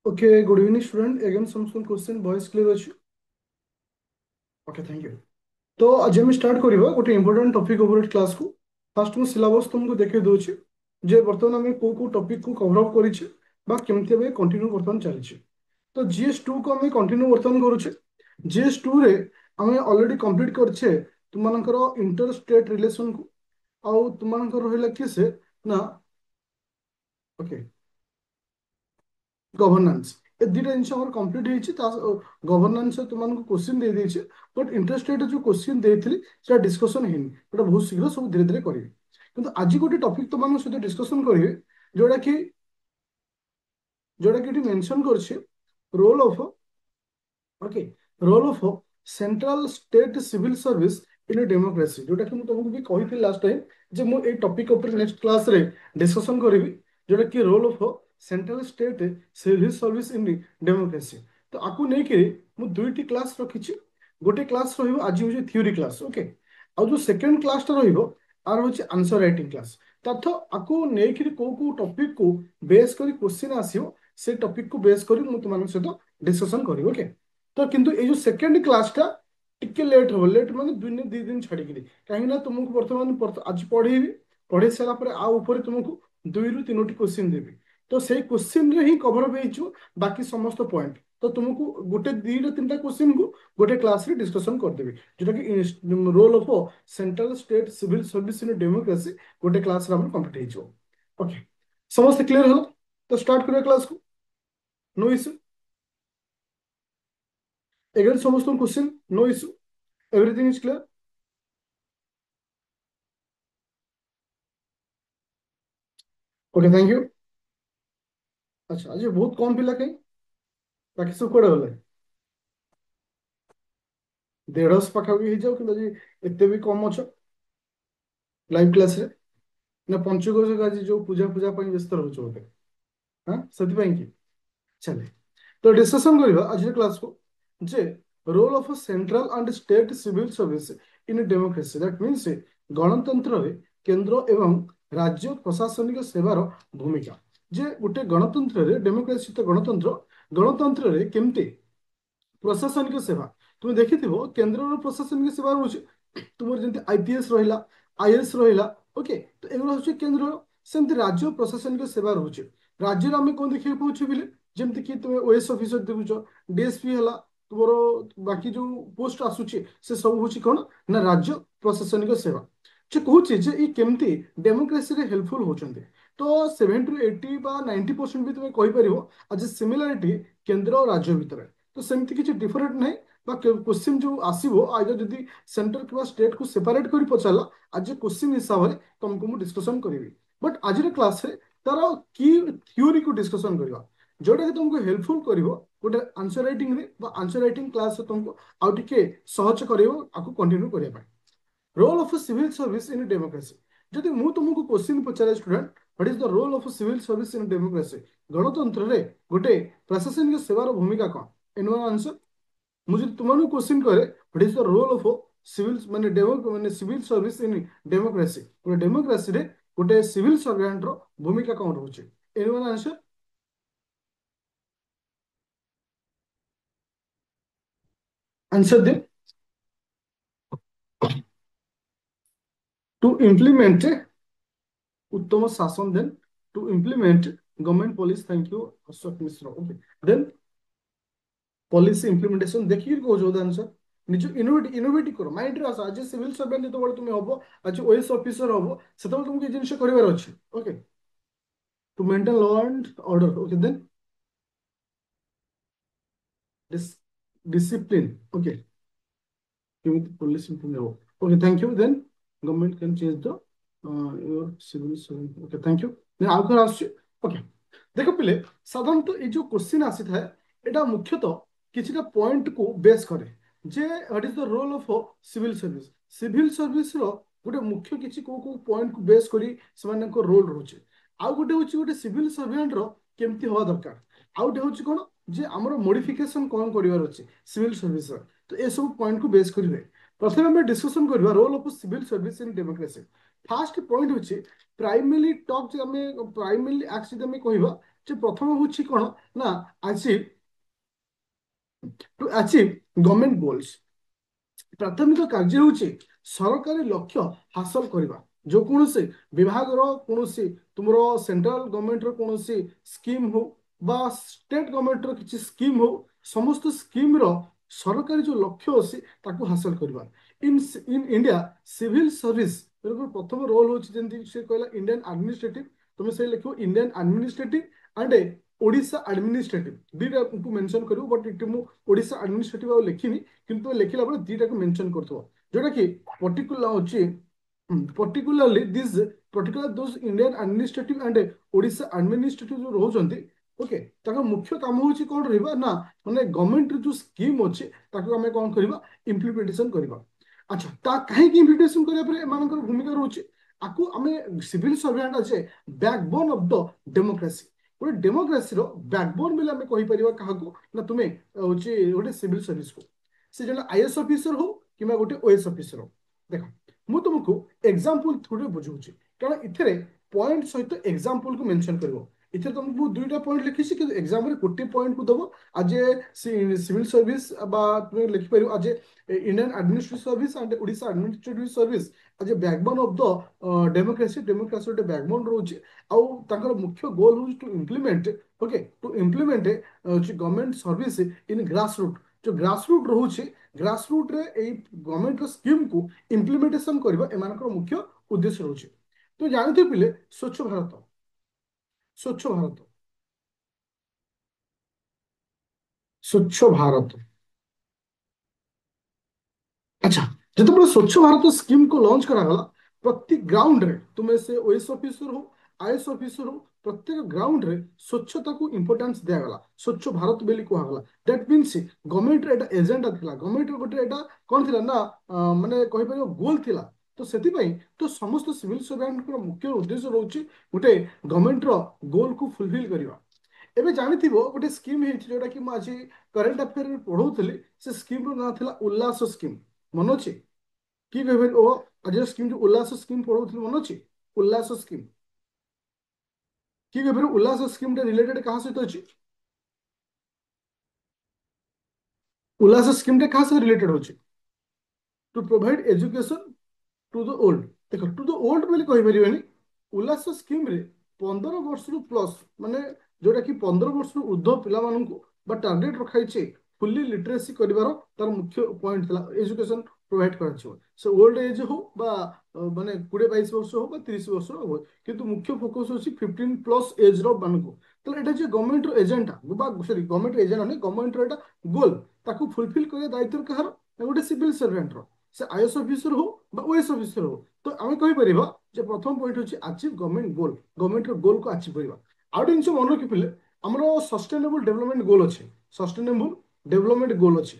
Okay, good evening, student. Again, some question. Voice clear ଅଛି? Okay, thank you. तो आज हम स्टार्ट करिबा गोटे इंपोर्टेंट टॉपिक ओवर क्लास को फास्ट मु सिलेबस तुमको देखे दोछि जे वर्तमान हम को टॉपिक को कवर अप करिछि बा केमते बे कंटिन्यू वर्तमान चलिछि। तो जीएस 2 को हम कंटिन्यू वर्तमान करूछे। जीएस 2 रे हम ऑलरेडी कंप्लीट करछे तुमनकर इंटर स्टेट रिलेशन को आउ तुमनकर रहला कि से ना। ओके, गवर्नेंस ए दुटा जिन कंप्लीट गवर्नेंस तुमको क्वेश्चन दे देछि बट इंटरेस्टेड जो क्वेश्चन देथिली से डिस्कशन हेनी बट बहुत शीघ्र सब धीरे धीरे करिवे। किंतु आज गोटे टॉपिक तुम सहित डिस्कशन करिवे जोटा कि मेंशन करछे role of. Okay, role of central state civil service in democracy जोटा कि तुमको भी कही लास्ट टाइम जे मु ए टॉपिक ऊपर नेक्स्ट क्लास रे डिस्कशन करिवी जोटा कि role of central state civil service in democracy. तो आपको नहीं कि मु दुईटी क्लास रखिछि। गोटे क्लास रहिबो आज होछि थ्योरी क्लास। ओके, आ जो सेकंड क्लास टा रहिबो आर होछि आंसर राइटिंग क्लास। तथ आपको नहीं कि को टॉपिक को बेस करी क्वेश्चन आसीबो से टॉपिक को बेस करी मु तुमन सहित डिस्कशन करिवो। ओके, तो किंतु ये जो सेकेंड क्लासटा टिके लेट हो लेट माने दी दिन छाड़िकी कहीं तुमको बर्तमान आज पढ़ेबी पढ़े सारा पर आ ऊपर तुमको 2 ରୁ 3ଟି क्वेश्चन देवी। तो से क्वेश्चन रे ही कवर हो बाकी समस्त पॉइंट। तो तुमको गोटे 2 ରୁ 3ଟା क्वेश्चन को गोटे क्लास रे डिस्कशन करदेवी जोटा कि role of central state civil service in democracy गोटे क्लास रे कंप्लीट हो। ओके, समस्त क्लियर हो तो स्टार्ट करिया क्लास को। नो इश्यू, अगेन समस्त question no issue, everything is clear. Okay, thank you. अच्छा, आज बहुत कम पिला कहीं बाकी सब कुआडे गले 150 पाखापाखि ହେଇଯାଉ କିନ୍ତୁ ଆଜି ଏତେ ବି କମ ଅଛ ଲାଇଭ କ୍ଲାସ ରେ ନା ପଞ୍ଚୁକ ଆଜି ଯୋଉ ପୂଜା ପୂଜା ପାଇଁ ବ୍ୟସ୍ତ ରହୁଛ ବୋଧେ। ହଁ, ସେଥିପାଇଁ କି ଚାଲେ ତ ଡିସ୍କସନ କରିବା ଆଜିର କ୍ଲାସ को जे role of central and state civil service in democracy that means गणतंत्र रे केंद्र एवं राज्य प्रशासनिक सेवार भूमिका। जे गोटे गणतंत्र रे डेमोक्रेसी तो गणतंत्र गणतंत्र रे केमते प्रशासनिक सेवा तुम देखिथिबो केंद्र प्रशासनिक सेवा रोचे तुम जंती आईपीएस रहिला आईएएस रहिला। ओके, तो एगुला होचे केंद्र सेमती राज्य प्रशासनिक सेवा रोचे। राज्य रे हमें कोन देखि पाउछु बिले जेमती कि तुम ओएस ऑफिसर देखुछो डीएसपी हला तुमरो बाकी जो पोस्ट आसुचे से सब होची कोन ना राज्य प्रशासनिक सेवा। जे कहूची जे ई केमती डेमोक्रेसी रे हेल्पफुल होचंते। तो 70 ରୁ 80 ବା 90% भी तुम कहि परिबो आज सिमिलरिटी केंद्र और राज्य भितर। तो सेमती किसी डिफरेंट नहीं बा क्वेश्चन जो आसीबो आइदर जदी सेंटर किबा स्टेट को सेपरेट करी पचाला आज क्वेश्चन हिसाब रे तुमको मु डिस्कशन करिवि। बट आज क्लास रे तार की थ्योरी को डिस्कशन करबा जोटा कि तुमको हेल्पफुल करिवो गोटे आंसर राइटिंग रे बा आंसर राइटिंग क्लास रे तुमको आउ टिके सहज करिवो आकु कंटिन्यू करिया पाए। Role of civil service in democracy जदि मु तुमको क्वेश्चन पचारे student what is the role of civil service in democracy गणतंत्र रे गोटे प्रशासनिक सेवार भूमिका कौन एनुअल आंसर मुझे तुम्हारे क्वेश्चन करे what is the role of civil माने डेमो माने सिविल सर्विस इन डेमोक्रेसी गोटे डेमोक्रेसी रे गोटे सिविल सर्वेंट रो भूमिका कौन रहउचे एनुअल आंसर आंसर दे टू इम्प्लीमेंट उत्तम शासन then to implement government policy thank you Ashok Mishra. Okay, then policy implementation देखिए कहो जो आंसर निज इनोवेट इनोवेट करो माइंड रे आस आज सिविल सर्वेंट जो तुम हबो आज ओएस ऑफिसर हबो सेतबे तुमको जिनिस करिवार अछि। Okay, to maintain law and order. Okay, then discipline. Okay, केମିତି police implement ହବ। Okay, thank you. Then government can change the your civil servant. Okay, thank you. Then आउ कर आछी। ओके, देखो पिले साधारणतः ये जो क्वेश्चन आसी थाए एटा मुख्यतः किछिटा पॉइंट को बेस करे जे what is the role of civil service. Civil service रो गोटे मुख्य किछि को पॉइंट को बेस करी सेमान को रोल रहउचे। आउ गोटे होची गोटे सिविल सर्वेंट रो केमती होवा दरकार। आउ गोटे होची कोन जे हमरो मॉडिफिकेशन कोन करिवार अछि सिविल सर्विस रो। तो ये सब पॉइंट को बेस करिवे प्रथमे हम डिस्कशन करबा role of civil service in democracy. First point होची प्राइमरी टॉक जे हमें प्राइमरी एक्ट जे हमें कहबा ଯେ ପ୍ରଥମ ହେଉଛି କ'ଣ ନା achieve two achieve government goals. ପ୍ରାଥମିକ କାର୍ଯ୍ୟ ହେଉଛି ସରକାରୀ ଲକ୍ଷ୍ୟ ହାସଲ କରିବା। ଯେକୌଣସି ବିଭାଗର କୌଣସି ତୁମର ସେଣ୍ଟ୍ରାଲ ଗଭର୍ଣ୍ଣମେଣ୍ଟର କୌଣସି ସ୍କିମ୍ ହଉ ବା ଷ୍ଟେଟ୍ ଗଭର୍ଣ୍ଣମେଣ୍ଟର କିଛି ସ୍କିମ୍ ହଉ, ସମସ୍ତ ସ୍କିମ୍ର ସରକାରୀ ଯେଉଁ ଲକ୍ଷ୍ୟ ଅଛି ତାକୁ ହାସଲ କରିବା। ଇନ୍ ଇଣ୍ଡିଆ ସିଭିଲ ସର୍ଭିସ ପ୍ରଥମ ରୋଲ ହେଉଛି, ଯେମିତି ସେ କହିଲା ଇଣ୍ଡିଆନ୍ ଆଡମିନିଷ୍ଟ୍ରେଟିଭ, ତୁମେ ସେ ଲେଖିବ Indian administrative and Odisha administrative, ଦୁଇଟାକୁ ମେନସନ୍ କରିବ। ବଟ୍ ଏଠି ମୁଁ ଓଡ଼ିଶା ଆଡମିନିଷ୍ଟ୍ରେଟିଭ ଆଉ ଲେଖିନି, କିନ୍ତୁ ଲେଖିଲା ବେଳେ ଦୁଇଟାକୁ ମେନସନ୍ କରୁଥିବ, ଯୋଉଟା କି ପର୍ଟିକୁଲାର ହେଉଛି particularly this particular those Indian administrative and Odisha administrative जो ରହୁଛନ୍ତି, ओके, ତାଙ୍କ ମୁଖ୍ୟ କାମ ହେଉଛି କ'ଣ ରହିବା ନା ମାନେ ଗଭର୍ଣ୍ଣମେଣ୍ଟର ଯୋଉ ସ୍କିମ୍ ଅଛି ତାକୁ ଆମେ କ'ଣ କରିବା ଇମ୍ପ୍ଲିମେଣ୍ଟେସନ କରିବା। ଆଚ୍ଛା, ତା କାହିଁକି ଇମ୍ପ୍ଲିମେଣ୍ଟେସନ କରିବା ପରେ ଏମାନଙ୍କର ଭୂମିକା ରହୁଛି, ଆକୁ ଆମେ ସିଭିଲ ସର୍ଭାଣ୍ଟ ଅଛି ବ୍ୟାକବୋନ୍ ଅଫ ଦ ଡେମୋକ୍ରାସି। ଗୋଟେ ଡେମୋକ୍ରାସିର ବ୍ୟାକବୋନ୍ ବୋଲି ଆମେ କହିପାରିବା କାହାକୁ ନା ତୁମେ ହେଉଛି ଗୋଟେ ସିଭିଲ ସର୍ଭିସକୁ, ସେ ଜଣେ ଆଇଏଏସ୍ ଅଫିସର ହଉ କିମ୍ବା ଗୋଟେ ଓଏଏସ୍ ଅଫିସର ହଉ। ଦେଖ ମୁଁ ତୁମକୁ ଏକ୍ସାମ୍ପଲ ଥ୍ରୁରେ ବୁଝାଉଛି, କାରଣ ଏଥିରେ ପଏଣ୍ଟ ସହିତ ଏକ୍ସାମ୍ପଲକୁ ମେନସନ୍ କରିବ। ଏଥିରେ ତୁମକୁ ଦୁଇଟା ପଏଣ୍ଟ ଲେଖିଛି, କିନ୍ତୁ ଏକ୍ସାମ୍ରେ ଗୋଟିଏ ପଏଣ୍ଟକୁ ଦେବ ଆଜ ଏ ସିଭିଲ ସର୍ଭିସ ବା ତୁମେ ଲେଖିପାରିବ as a Indian administrative service and Odisha administrative service as a backbone of the democracy. Democracy ଗୋଟେ ବ୍ୟାକବୋନ୍ ରହୁଛି, ଆଉ ତାଙ୍କର ମୁଖ୍ୟ ଗୋଲ୍ ହେଉଛି to implement, okay, to implement ହେଉଛି government service in grass root. जो ग्रास रूट रोचे, ग्रास रूट रे ए गवर्नमेंट स्कीम को इम्प्लीमेंटेशन करबा एमानकर मुख्य उद्देश्य रोचे। तो जानते पिले स्वच्छ भारत, स्वच्छ भारत, स्वच्छ भारत। अच्छा, जिते स्वच्छ भारत स्कीम को लॉन्च करागला, प्रति ग्राउंड रे तुम्हें से ओएस ऑफिसर हो आईएएस ऑफिसर हो, प्रत्येक ग्राउंड रे स्वच्छता को इंपोर्टेंस दियागला, स्वच्छ भारत बेली कहगला। दैट मीन्स गवर्नमेंट रे एटा एजेंडा थिला, गवर्नमेंट रे गोटे एटा कोन थिला ना माने कहि परियो गोल थिला। तो सेति पई तो समस्त सिविल सर्वेंट को मुख्य उद्देश्य रहउची गोटे गवर्नमेंट रो गोल को फुलफिल करिवा। एबे जानिथिबो गोटे स्कीम हेछि जोटा कि म आज करंट अफेयर रे पढौतली, से स्कीम रो नाम थिला उल्लास स्कीम। मन अछि कि कहबे ओ आज स्कीम जो उल्लास स्कीम पढौतली मन अछि? उल्लास स्कीम कि कहबे उल्लास स्कीम रे रिलेटेड कहा सहित अछि? उल्लास स्कीम रे कहा से रिलेटेड होछि? To provide education to the old. देख टू द ओल्ड बोली कहि परिबेनी, उल्लास स्कीम रे 15 वर्ष रु प्लस माने जोटा कि 15 वर्ष रु ऊर्ध्व पिला माननकु बा टारगेट रखाई छे फुल्ली लिटरेसी करिवार तार मुख्य पॉइंट थिला एजुकेशन प्रोवाइड कराछो। से ओल्ड एज हो बा माने 20-22 वर्ष हो बा 30 वर्ष हो, किंतु मुख्य फोकस होछि 15 प्लस एज रो माननकु। तले एटा जे गवर्नमेंट रो एजेंडा बा सॉरी गवर्नमेंट एजेंडा नै, गवर्नमेंट रो एटा गोल ताकू फुलफिल करे दायित्व कहार गोटे सिविल सर्वेंट रो, से आईएएस ऑफिसर हो बा ओएस ऑफिसर हो। तो आम कहीपर जे प्रथम पॉइंट हूँ अचिव गवर्नमेंट गोल, गवर्नमेंट गोल को अचिव करवा। आउ जिन मन रखिले आम सस्टेनेबल डेवलपमेंट गोल अच्छे, सस्टेनेबल डेवलपमेंट गोल अच्छे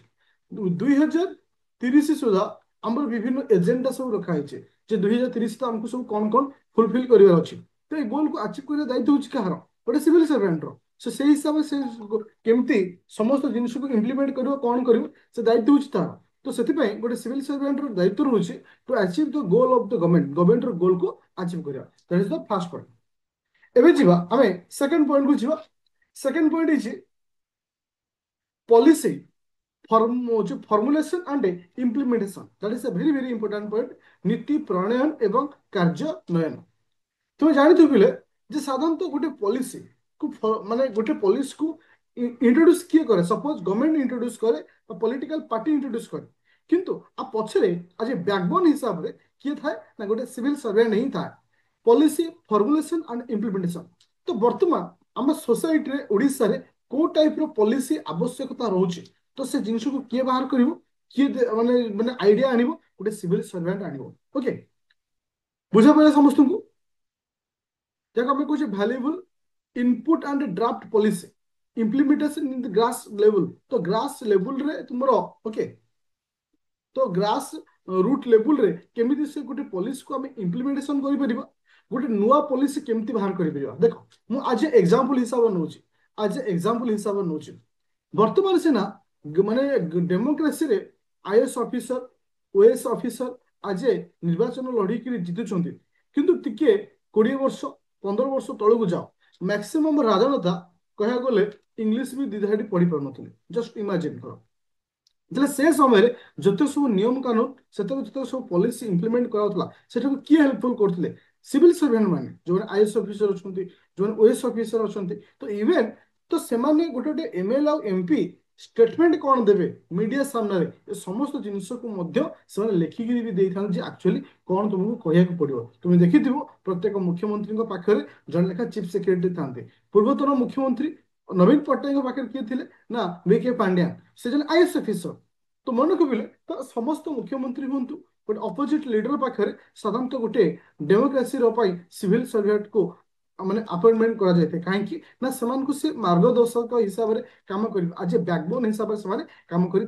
2030 सुधा आम विभिन्न एजेंडा सब रखाई जे 2030 तो आमको सब कौन कौन फुलफिल करार अच्छे। तो ये गोल को अचिव कर दायित्व हूँ कहार गोटे सिविल सर्वेंट रो। से हिसाब से केमती समस्त जिनिस को इम्प्लीमेंट कर कौन कर दायित्व हूँ तार। तो से गोटे सिविल सर्वेंट दायित्व रोचे to achieve the goal of the government, government goal को अचिव करिया। That is the first point. एबे जिबा आमे सेकंड पॉइंट को जिबा। Second point is policy formulation and implementation. That is a very very important point. नीति प्रणयन एवं कार्यान्वयन। तुम जानिथ पिले जे साधारणतः गोटे पॉलिसी को माने गोटे पॉलिसी को इंट्रोड्यूस किए करे, सपोज गवर्नमेंट इंट्रोड्यूस करे पॉलिटिकल पार्टी इंट्रोड्यूस करे, किंतु आ पछरे आज बैकबोन हिसाब रे किए थाए ना गोटे सिविल सर्वेंट ही थाए। Policy formulation and implementation. तो वर्तमान आम सोसाइटी रे ओडिसा रे को टाइप रो पॉलिसी आवश्यकता रहउची, तो से जिनिस को किए बाहर करिवो, किए माने माने आइडिया आनिवो गोटे सिविल सर्वेंट आनिवो। ओके, बुझा पड़े समस्त को? जब हमें कुछ valuable input and draft policy implementation in the grass level. तो ग्रास लेवल रे तुमरो ओके, तो ग्रास रूट लेवल रे केमिति से गोटे पॉलिसी को हमें इम्प्लीमेंटेशन करि परिबा, गोटे नुवा पॉलिसी केमिति बाहर करि परिबा। देखो मु आज एग्जांपल हिसाब नउची, आज एग्जांपल हिसाब नउची वर्तमान सेना माने डेमोक्रेसी रे आईएएस ऑफिसर ओएस ऑफिसर आज निर्वाचन लड़ी कि जितुछंती, किंतु टिके 20 वर्ष 15 वर्ष तळକୁ जाओ मैक्सिमम राजनेता कह गले इंग्लीश भी दिधाड़ी पढ़ी पार नुले जस्ट इमेजिन कर যেটা ସେ ସମୟରେ ଯେତେ ସବୁ ନିୟମ କାନୁନ ସେତେବେଳେ ଯେତେ ସବୁ ପଲିସି ଇମ୍ପ୍ଲିମେଣ୍ଟ କରାଯାଉଥିଲା ସେଟାକୁ କିଏ ହେଲ୍ପଫୁଲ କରୁଥିଲେ ସିଭିଲ ସର୍ଭେଣ୍ଟ ମାନେ ଯୋଉମାନେ ଆଇଏଏସ୍ ଅଫିସର ଅଛନ୍ତି ଯୋଉମାନେ ଓଏଏସ୍ ଅଫିସର ଅଛନ୍ତି ତ ଇଭେନ୍ ତ ସେମାନେ ଗୋଟେ ଗୋଟେ ଏମଏଲଏ ଆଉ ଏମପି ଷ୍ଟେଟମେଣ୍ଟ କ'ଣ ଦେବେ ମିଡିଆ ସାମ୍ନାରେ ଏ ସମସ୍ତ ଜିନିଷକୁ ମଧ୍ୟ ସେମାନେ ଲେଖିକିରି ବି ଦେଇଥାନ୍ତି ଯେ ଆକ୍ଚୁଆଲି କ'ଣ ତୁମକୁ କହିବାକୁ ପଡିବ ତୁମେ ଦେଖିଥିବ ପ୍ରତ୍ୟେକ ମୁଖ୍ୟମନ୍ତ୍ରୀଙ୍କ ପାଖରେ ଜଣେ ଲେଖା ଚିଫ ସେକ୍ରେଟାରୀ ଥାନ୍ତି ପୂର୍ବତନ ମୁଖ୍ୟମନ୍ତ୍ରୀ ନବୀନ ପଟ୍ଟନାୟକଙ୍କ ପାଖରେ କିଏ ଥିଲେ ନା ଭିକେ ପାଣ୍ଡିଆନ ସେ ଜଣେ ଆଇଏଏସ୍ ଅଫିସର तो मन को तो समस्त मुख्यमंत्री हूँ बट अपोजिट लीडर पाखे साधारणतः गोटे डेमोक्रेसी सिविल सर्वेंट को माने अपॉइंटमेंट करा जाए कहीं ना से मार्गदर्शक हिसाब से काम कर आज बैकबोन हिसाब से काम करी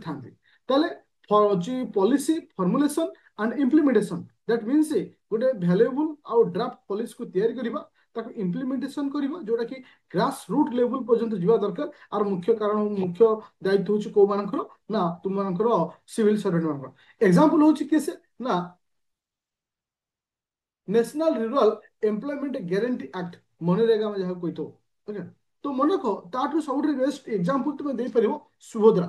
policy formulation and implementation that means गोटे वैल्यूएबल आउ ड्राफ्ट पॉलिसी को तैयारी करबा ताको इम्प्लीमेंटेशन करबा जोटा कि ग्रास रूट लेवल पर्यंत जीवा दरकार आर मुख्य कारण मुख्य दायित्व होची को मानकर ना तुम मानकर सिविल सर्वेंट मानकर एग्जांपल होची केसे ना national rural employment guarantee act MNREGA में जहाँ कोई तो ओके तो मन को ताठू सबुठ बेस्ट एग्जांपल तुम दे परिबो सुभद्रा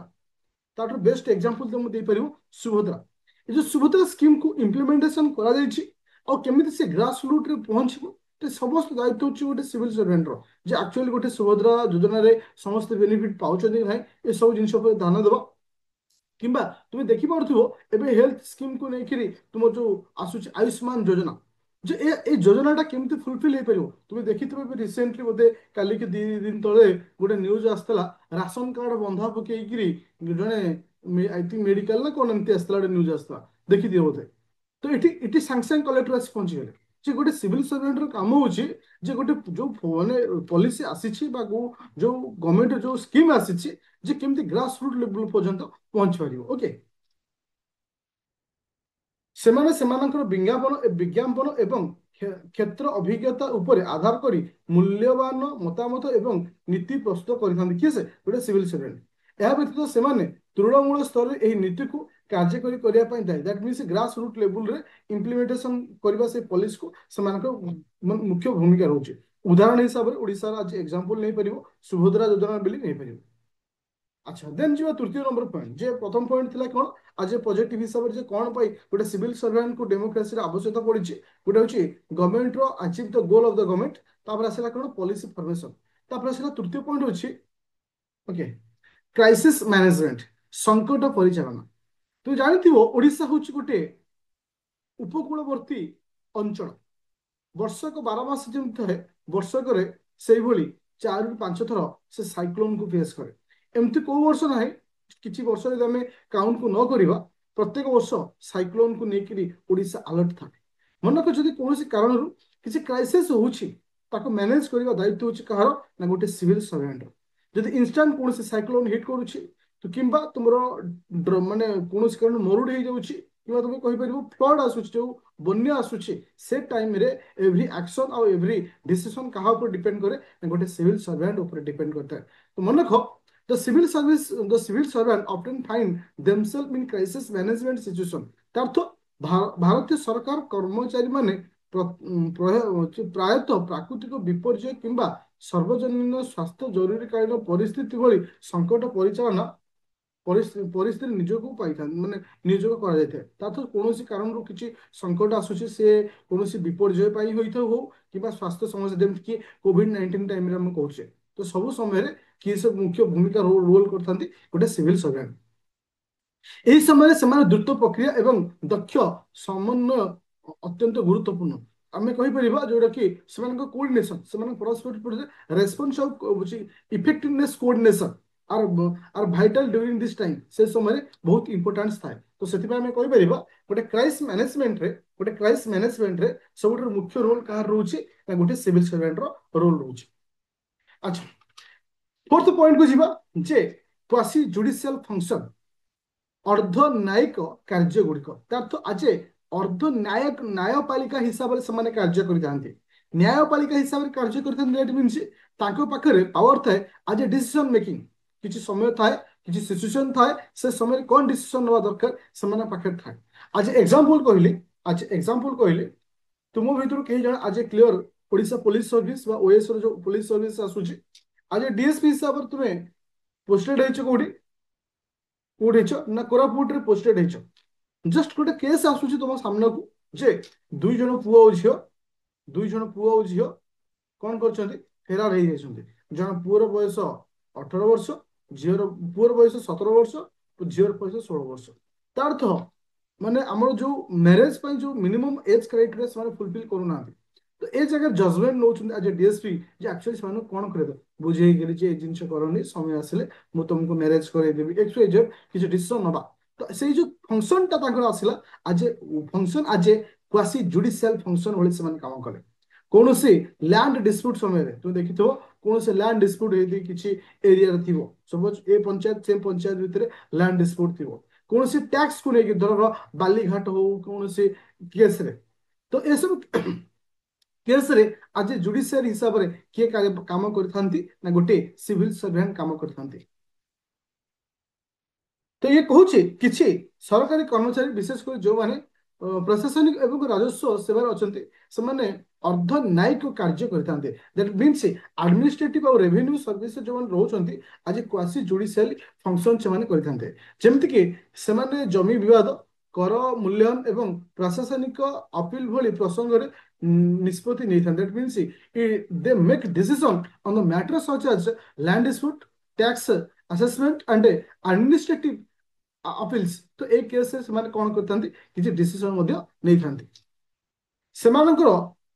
ताठू बेस्ट एग्जांपल तुम दे परिबो सुभद्रा ये जो सुभद्रा स्कीम को इम्प्लीमेंटेशन करा जायछि और केमिति से ग्रास रूट रे पहुंचबो तो समस्त दायित्व होछि गोटे सिविल सर्वेंट रो जे एक्चुअली गोटे सुभद्रा योजना रे समस्त बेनिफिट पाउछथि भाई ए सब जिनिस पर ध्यान देबो किंबा तुम देखि पारथुबो एबे हेल्थ स्कीम को नेकिरी तुम जो आसुछि आयुष्मान योजना जे ए योजनाटा केमती फुलफिल हो पार तुम देखी रिसेंटली बोधे काली के 2 दिन तले गोटे न्यूज आसला राशन कार्ड बंधा पकईकि जड़े आई थिंक मेडिकल ना कौन एमती आसला गोटे न्यूज आसला देखी दिए बोधे तो ये साଙ୍ଗे साଙ୍ଗे कलेक्टर आस पहुंची गले जे गोटे सिविल सर्वेंट काम होची जे गोटे जो माने पॉलिसी आसी जो गवर्नमेंट जो स्कीम आसी जे केमती ग्रास रूट लेवल पर्यंत पहुंच पार ओके ସେମାନେ ସେମାନଙ୍କର ବିଜ୍ଞାପନ ଏବଂ କ୍ଷେତ୍ର ଅଭିଜ୍ଞତା ଉପରେ ଆଧାର କରି ମୂଲ୍ୟବାନ ମତାମତ ଏବଂ ନୀତି ପ୍ରସ୍ତୁତ କରିଥାନ୍ତି କିଏ ସେ ଗୋଟେ ସିଭିଲ ସର୍ଭେଣ୍ଟ ଏହା ବ୍ୟତୀତ ସେମାନେ ତୃଣମୂଳ ସ୍ତରରେ ଏହି ନୀତିକୁ କାର୍ଯ୍ୟକାରୀ କରିବା ପାଇଁ ଦାୟୀ ଦ୍ୟାଟ୍ ମିନ୍ସ ଗ୍ରାସ ରୁଟ୍ ଲେଭେଲରେ ଇମ୍ପ୍ଲିମେଣ୍ଟେସନ କରିବା ସେ ପଲିସିକୁ ସେମାନଙ୍କ ମୁଖ୍ୟ ଭୂମିକା ରହୁଛି ଉଦାହରଣ ହିସାବରେ ଓଡ଼ିଶାର ଆଜି ଏକ୍ସାମ୍ପଲ ନେଇପାରିବ ସୁଭଦ୍ରା ଯୋଜନା ବୋଲି ନେଇପାରିବ अच्छा देन जी तृतीय नंबर पॉइंट जे प्रथम पॉइंट थिला कोन आज पॉजिटिव हिसाब से कौन पाई गोटे सिविल सर्वेंट को डेमोक्रेसी आवश्यकता पड़ी गोटे हूँ गवर्नमेंट रो achieve the goal of the government तापर आसला कोन पॉलिसी फॉर्मेशन तापर आसला तृतीय पॉइंट होची ओके क्राइसिस मैनेजमेंट संकट परिचालना तू जानिथिबो ओडिसा होची गोटे उपकूलवर्ती अंचल वर्षक 12 मास जेमती थाए वर्षक से 4 ରୁ 5 थर से साइक्लोन को फेस करे एमती को वर्ष ना किसी वर्ष आम काउंट को न करवा प्रत्येक वर्ष साइक्लोन को लेकिन ओडिशा अलर्ट था मनक जदि कौन कारण किसी क्राइसिस होता मैनेज करने दायित्व होची कहार ना गोटे सिविल सर्वेंट जदि इंस्टांट कौन साइक्लोन हिट करुच्ची तो किंबा तुम माने कौन कारण मरुड़ी हो जाऊँगी कि तुम कहीपर फ्लड आसूँ जो बन्या आसूँ से टाइम रे एव्री एक्शन आउ एव्री डिसीजन क्या डिपेंड करे गोटे सिविल सर्वेंट ऊपर डिपेंड करता है तो मन रख the civil servant often find themselves in crisis management situation तार्थ भारतीय सरकार कर्मचारी माने प्रायतः प्राकृतिक विपर्यय किंबा सर्वजनीन स्वास्थ्य जरूरीकालीन परिस्थिति भली संकट परिचालना परिस्थिति निजोग पाई माने निजोग करा जाय तार्थ कोनोसी कारण रो किछि संकट आसुछि से कोनोसी विपर्यय पाई होइथ हो किंबा स्वास्थ्य समस्या जेम कि कोविड-19 टाइम रे हम कहूछे तो सब समय किए सब मुख्य भूमिका रोल करथांती गोटे सिविल सर्वेंट यही समय से द्रुत प्रक्रिया एवं दक्ष समन्वय अत्यंत गुरुत्वपूर्ण आम कहीपर जोटा कि कोऑर्डिनेशन परस्पर response of effectiveness coordination are are vital during this time से समय बहुत इंपोर्टेंस थाए तो से कहीपर गोटे क्राइसिस मैनेजमेंट रे सब मुख्य रोल कहार रोचे गोटे सिविल सर्वेंट रोल रोचे अच्छा फोर्थ पॉइंट को जीवा जे क्वासी जुडिशियल फंक्शन अर्ध न्यायिक कार्य गुड़िक तार्थ आज अर्ध न्यायिक न्यायपालिका हिसाब से कार्य करते न्यायपालिका हिसाब से कार्य करते मीन्स पाखे पावर थाए आज डिसीजन मेकिंग किसी समय थाए किसी सिचुएशन थाए से समय कौन डिसीजन नवा दरकार से पाखे थाए आज एग्जांपल कहली तुम भीतर कई जन आज क्लियर ओडिशा पुलिस सर्विस बा ओएस रो जो पुलिस सर्विस आसुची आज डीएसपी हिसाब रे तुमे पोस्टेड हेचो कोठी कोठी हेचो ना कोरापुट रे पोस्टेड हेचो जस्ट गोटे केस आसुची तुम सामने को जे दुई जन पुओ और झियो दुई जन पुओ और झियो कौन करछन्ती फेरार हे जाइछन्ती जन पुओर बयस 18 वर्ष झियोर पुओर बयस 17 वर्ष झियोर बयस 16 वर्ष तार अर्थ माने हमर जो मैरिज पई जो मिनिमम एज क्राइटेरिया से फुलफिल करूना तो ए जगह जजमेंट नौछन्ती आज डीएसपी जे एक्चुअली से कोन करे बुझे गेली जे जिंस करनी समय आसिले मु तुमको मैरिज करे देबी एक्स वाई जेड किछ डिसीजन नबा तो से जो फंक्शन ता ताकर आसिला आज फंक्शन आज क्वासी जुडिशियल फंक्शन होली से काम कले कौन से लैंड डिस्प्यूट समय तुम देखि कौन से लैंड डिस्प्यूट होती किसी एरिया थी सपोज ए पंचायत से पंचायत भितर लैंड डिस्प्यूट थी कौन से टैक्स को लेकिन धर बालीघाट हो कौन से केस रे तो ये सब केस रे आज जुडिशियल हिसाब रे किए काम करथांती ना गोटे सिविल सर्वेंट काम करथांती तो ये कहूँ किसी सरकारी कर्मचारी विशेषकर जो माने प्रशासनिक एवं राजस्व सेवार अच्छे से माने अर्ध न्यायिक कार्य करते दैट मीन्स एडमिनिस्ट्रेटिव और रेवेन्यू सर्विस जो रोचंती आज क्वासी जुडिशियल फंक्शन से करते जमती कि से जमी विवाद कर मूल्यांकन एवं प्रशासनिक अपील भली प्रसंग रे निष्पत्ति नहीं था that means they make decision on the matter such as land dispute tax assessment and administrative appeals तो ए केस से माने कोन करथांती किछि डिसीजन मध्ये नै थांती सेमानकर